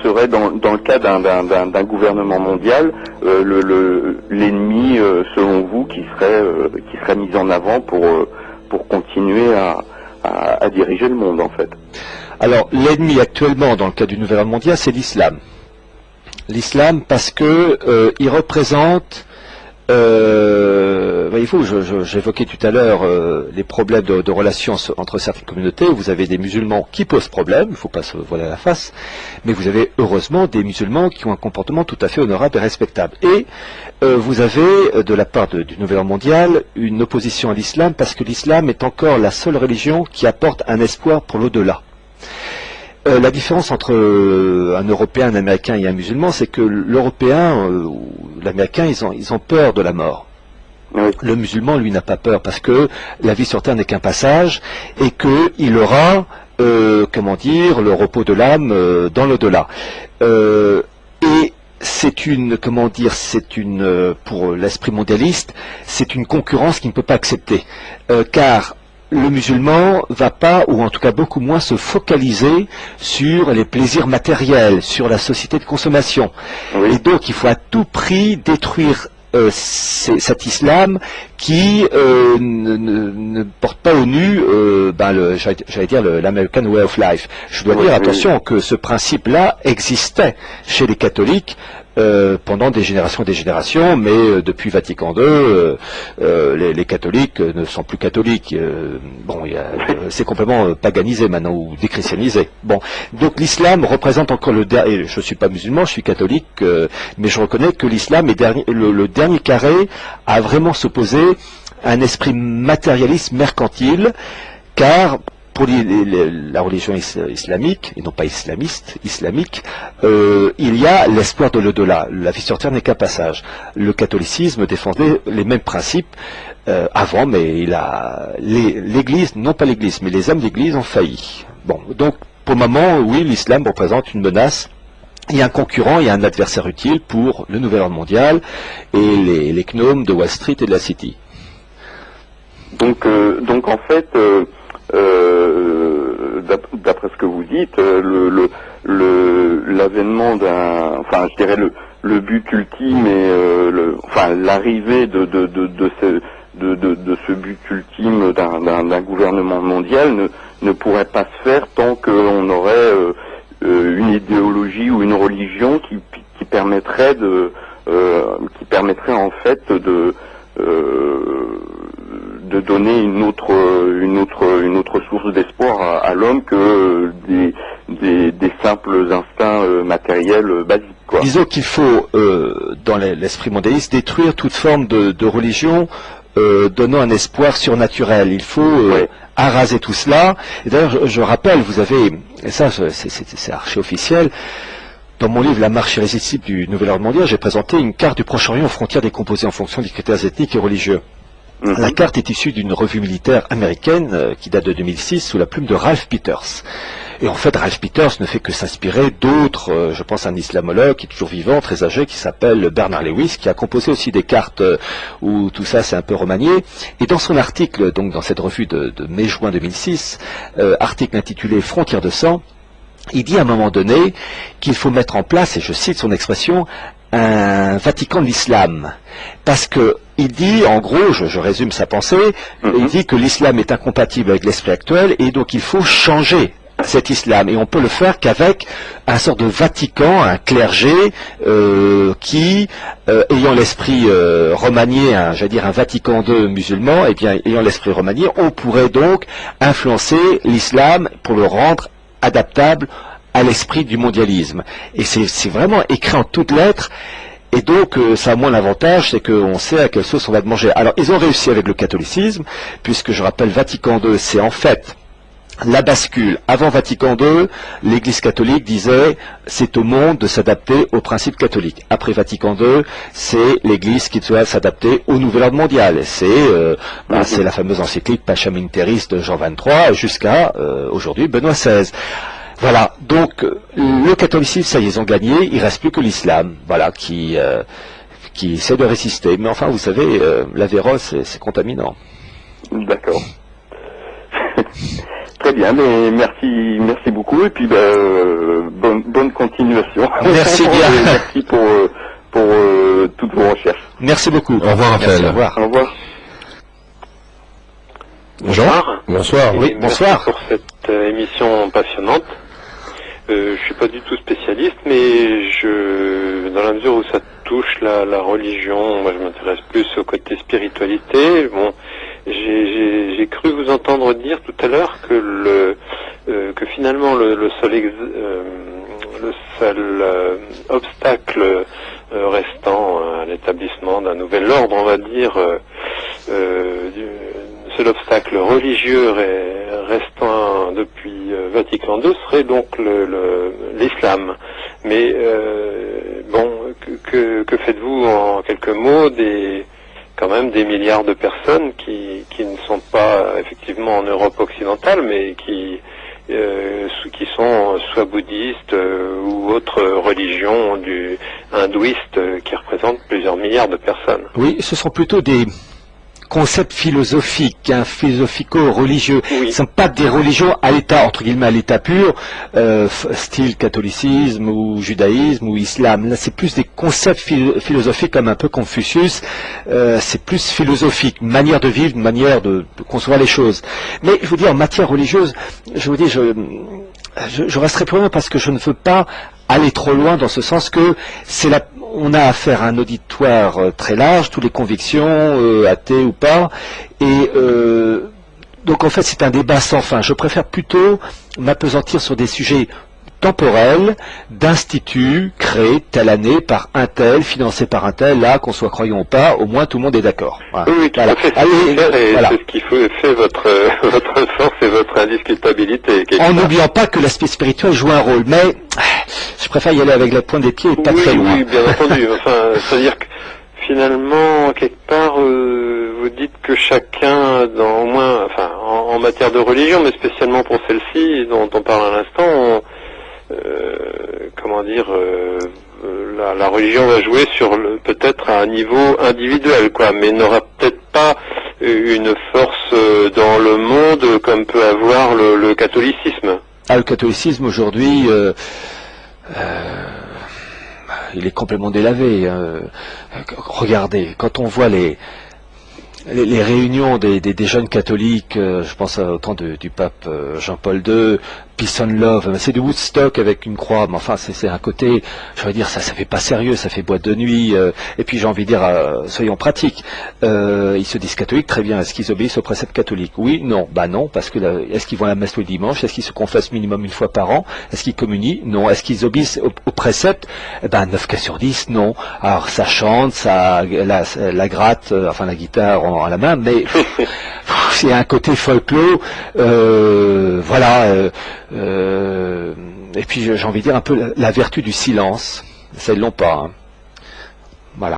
serait dans le cas d'un gouvernement mondial l'ennemi, selon vous, qui serait mis en avant pour continuer à diriger le monde, en fait? Alors, l'ennemi actuellement, dans le cas du nouvel ordre mondial, c'est l'islam. L'islam, parce que il représente, j'évoquais tout à l'heure les problèmes de relations entre certaines communautés. Vous avez des musulmans qui posent problème, il ne faut pas se voiler la face, mais vous avez heureusement des musulmans qui ont un comportement tout à fait honorable et respectable. Et vous avez, de la part du nouvel ordre mondial, une opposition à l'islam, parce que l'islam est encore la seule religion qui apporte un espoir pour l'au-delà. La différence entre un Européen, un Américain et un musulman, c'est que l'Européen ou l'Américain, ils ont peur de la mort. Oui. Le musulman, lui, n'a pas peur, parce que la vie sur Terre n'est qu'un passage, et qu'il aura, le repos de l'âme dans l'au-delà. Et c'est pour l'esprit mondialiste, c'est une concurrence qu'il ne peut pas accepter, car le musulman va pas, ou en tout cas beaucoup moins, se focaliser sur les plaisirs matériels, sur la société de consommation. Oui. Et donc il faut à tout prix détruire cet islam qui ne porte pas au nu l'American Way of Life. Je dois dire, attention, que ce principe-là existait chez les catholiques pendant des générations, mais depuis Vatican II, les catholiques ne sont plus catholiques. C'est complètement paganisé maintenant, ou déchristianisé. Bon, donc l'islam représente encore le dernier. Je suis pas musulman, je suis catholique, mais je reconnais que l'islam est le dernier carré à vraiment s'opposer à un esprit matérialiste, mercantile, car pour la religion islamique, et non pas islamiste, islamique, il y a l'espoir de l'au-delà. La vie sur Terre n'est qu'un passage. Le catholicisme défendait les mêmes principes avant, mais l'Église, non pas l'Église, mais les hommes d'Église ont failli. Bon, donc pour le moment, oui, l'islam représente une menace. Il y a un concurrent, il y a un adversaire utile pour le nouvel ordre mondial et les gnomes de Wall Street et de la City. Donc en fait, d'après ce que vous dites, l'avènement je dirais le but ultime et l'arrivée de ce but ultime d'un gouvernement mondial ne pourrait pas se faire tant qu'on aurait une idéologie ou une religion qui permettrait en fait de donner une autre source d'espoir à l'homme que des simples instincts matériels basiques, quoi. Disons qu'il faut, dans l'esprit mondialiste, détruire toute forme de religion donnant un espoir surnaturel. Il faut araser tout cela. Et d'ailleurs, je rappelle, vous avez, et ça c'est archi officiel, dans mon livre La marche irrésistible du nouvel ordre mondial, j'ai présenté une carte du Proche-Orient aux frontières décomposées en fonction des critères ethniques et religieux. La carte est issue d'une revue militaire américaine qui date de 2006 sous la plume de Ralph Peters. Et en fait, Ralph Peters ne fait que s'inspirer d'autres, je pense à un islamologue qui est toujours vivant, très âgé, qui s'appelle Bernard Lewis, qui a composé aussi des cartes où tout ça c'est un peu remanié. Et dans son article, donc dans cette revue de mai-juin 2006, article intitulé Frontières de sang, il dit à un moment donné qu'il faut mettre en place, et je cite son expression, un Vatican de l'islam. Parce que il dit, en gros, je résume sa pensée, il dit que l'islam est incompatible avec l'esprit actuel et donc il faut changer cet islam. Et on peut le faire qu'avec un sort de Vatican, un clergé qui, ayant l'esprit remanié, un Vatican II musulman, et bien ayant l'esprit remanié, on pourrait donc influencer l'islam pour le rendre adaptable à l'esprit du mondialisme. Et c'est vraiment écrit en toutes lettres. Et donc, ça a moins l'avantage, c'est qu'on sait à quelle sauce on va manger. Alors, ils ont réussi avec le catholicisme, puisque je rappelle, Vatican II, c'est en fait la bascule. Avant Vatican II, l'Église catholique disait, c'est au monde de s'adapter aux principes catholiques. Après Vatican II, c'est l'Église qui doit s'adapter au nouvel ordre mondial. C'est la fameuse encyclique Pacem in Terris de Jean XXIII, jusqu'à aujourd'hui Benoît XVI. Voilà, donc le catholicisme, ça y est, ils ont gagné, il reste plus que l'islam, voilà, qui essaie de résister. Mais enfin, vous savez, la vérole, c'est contaminant. D'accord. Très bien, mais merci beaucoup et puis bonne continuation. Merci bien. Merci pour toutes vos recherches. Merci beaucoup. Au revoir, Raphaël. Au revoir. Au revoir. Jean. Bonsoir. Oui, bonsoir. Merci pour cette émission passionnante. Je suis pas du tout spécialiste, mais dans la mesure où ça touche la religion, moi je m'intéresse plus au côté spiritualité. Bon, j'ai cru vous entendre dire tout à l'heure que finalement le seul obstacle restant à l'établissement d'un nouvel ordre, on va dire, seul obstacle religieux restant depuis Vatican II serait donc l'islam. Mais bon, que faites-vous en quelques mots quand même des milliards de personnes qui ne sont pas effectivement en Europe occidentale, mais qui sont soit bouddhistes ou autres religions hindouistes qui représentent plusieurs milliards de personnes. Oui, ce sont plutôt des concepts philosophiques, philosophico-religieux. Oui. Ce ne sont pas des religions à l'état, entre guillemets, à l'état pur, style catholicisme ou judaïsme ou islam. Là, c'est plus des concepts philosophiques comme un peu Confucius. C'est plus philosophique, une manière de vivre, une manière de concevoir les choses. Mais je vous dis, en matière religieuse, je vous dis, je resterai prudent parce que je ne veux pas aller trop loin dans ce sens que on a affaire à un auditoire très large, toutes les convictions, athées ou pas, et donc en fait c'est un débat sans fin. Je préfère plutôt m'appesantir sur des sujets temporels, d'instituts créés telle année par un tel, financés par un tel, là, qu'on soit croyant ou pas, au moins tout le monde est d'accord. Voilà. Oui, tout à fait. Voilà. C'est ce qui fait votre force et votre indiscutabilité. En n'oubliant pas que l'aspect spirituel joue un rôle, mais je préfère y aller avec la pointe des pieds et pas très loin. Oui, bien entendu. Enfin, c'est-à-dire que finalement, quelque part, vous dites que chacun, au moins, enfin, en matière de religion, mais spécialement pour celle-ci dont on parle à l'instant, comment dire, la religion va jouer sur peut-être à un niveau individuel, quoi, mais n'aura peut-être pas une force dans le monde comme peut avoir le catholicisme. Le catholicisme aujourd'hui, il est complètement délavé. Regardez, quand on voit les réunions des jeunes catholiques, je pense au temps du pape Jean-Paul II, Peace and Love, c'est du Woodstock avec une croix, mais enfin c'est un côté, je veux dire, ça fait pas sérieux, ça fait boîte de nuit, et puis j'ai envie de dire, soyons pratiques, ils se disent catholiques, très bien, est-ce qu'ils obéissent aux préceptes catholiques? Oui, non, bah non, parce que est-ce qu'ils vont à la messe le dimanche? Est-ce qu'ils se confessent minimum une fois par an? Est-ce qu'ils communient? Non. Est-ce qu'ils obéissent aux préceptes? Eh ben 9 cas sur 10, non. Alors ça chante, la gratte, enfin la guitare à la main, mais c'est un côté folklore, voilà. Et puis j'ai envie de dire un peu la vertu du silence. Ça ils l'ont pas. Hein.